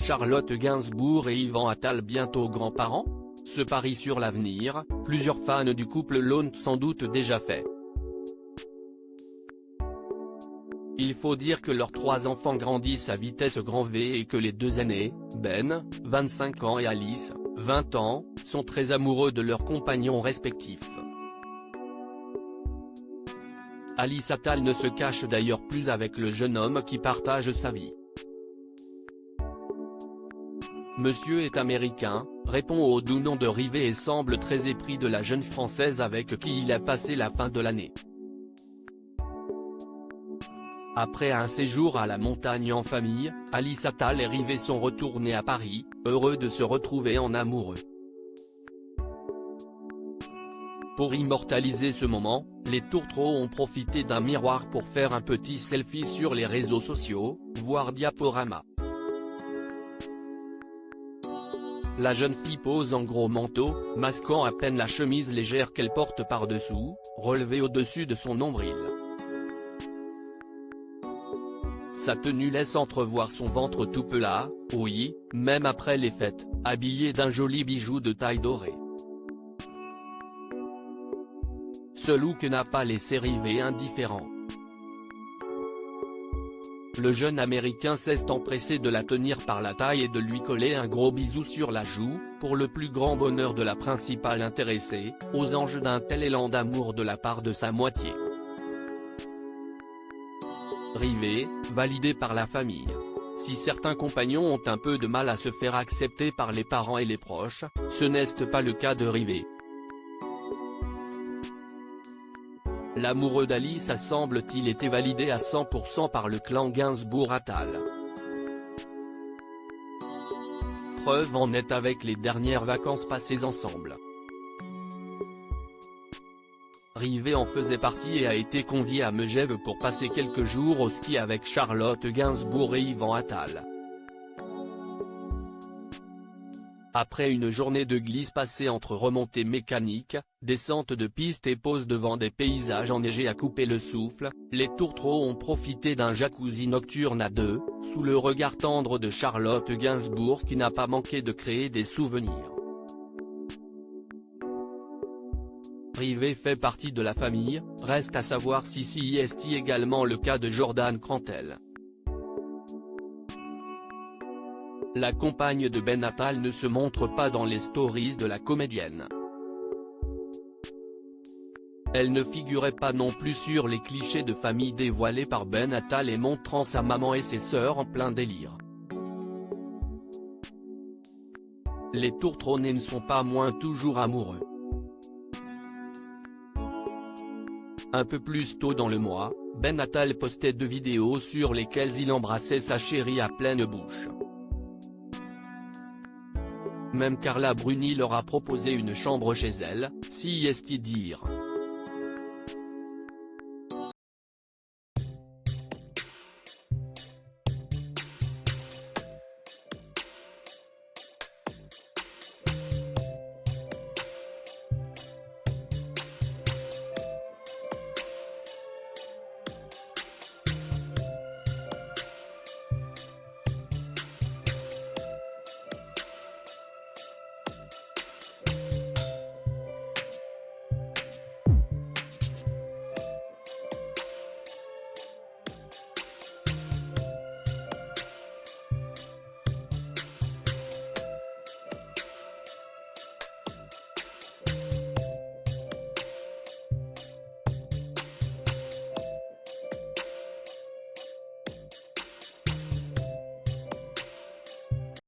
Charlotte Gainsbourg et Yvan Attal bientôt grands-parents? Ce pari sur l'avenir, plusieurs fans du couple l'ont sans doute déjà fait. Il faut dire que leurs 3 enfants grandissent à vitesse grand V et que les 2 aînés, Ben, 25 ans et Alice, 20 ans, sont très amoureux de leurs compagnons respectifs. Alice Attal ne se cache d'ailleurs plus avec le jeune homme qui partage sa vie. Monsieur est américain, répond au doux nom de Rivet et semble très épris de la jeune Française avec qui il a passé la fin de l'année. Après un séjour à la montagne en famille, Alice Attal et Rivet sont retournés à Paris, heureux de se retrouver en amoureux. Pour immortaliser ce moment, les tourtereaux ont profité d'un miroir pour faire un petit selfie sur les réseaux sociaux, voire diaporama. La jeune fille pose en gros manteau, masquant à peine la chemise légère qu'elle porte par-dessous, relevée au-dessus de son nombril. Sa tenue laisse entrevoir son ventre tout plat, oui, même après les fêtes, habillée d'un joli bijou de taille dorée. Ce look n'a pas laissé Rivet indifférent. Le jeune américain s'est empressé de la tenir par la taille et de lui coller un gros bisou sur la joue, pour le plus grand bonheur de la principale intéressée, aux anges d'un tel élan d'amour de la part de sa moitié. Rivet, validé par la famille. Si certains compagnons ont un peu de mal à se faire accepter par les parents et les proches, ce n'est pas le cas de Rivet. L'amoureux d'Alice a semble-t-il été validé à 100% par le clan Gainsbourg-Attal. Preuve en est avec les dernières vacances passées ensemble. Rivet en faisait partie et a été convié à Megève pour passer quelques jours au ski avec Charlotte Gainsbourg et Yvan Attal. Après une journée de glisse passée entre remontées mécaniques, descente de piste et pause devant des paysages enneigés à couper le souffle, les tourtereaux ont profité d'un jacuzzi nocturne à 2, sous le regard tendre de Charlotte Gainsbourg qui n'a pas manqué de créer des souvenirs. Rivet fait partie de la famille, reste à savoir si c'est également le cas de Jordan Crantel. La compagne de Ben Attal ne se montre pas dans les stories de la comédienne. Elle ne figurait pas non plus sur les clichés de famille dévoilés par Ben Attal et montrant sa maman et ses sœurs en plein délire. Les tourtereaux ne sont pas moins toujours amoureux. Un peu plus tôt dans le mois, Ben Attal postait 2 vidéos sur lesquelles il embrassait sa chérie à pleine bouche. Même Carla Bruni leur a proposé une chambre chez elle, si est dire.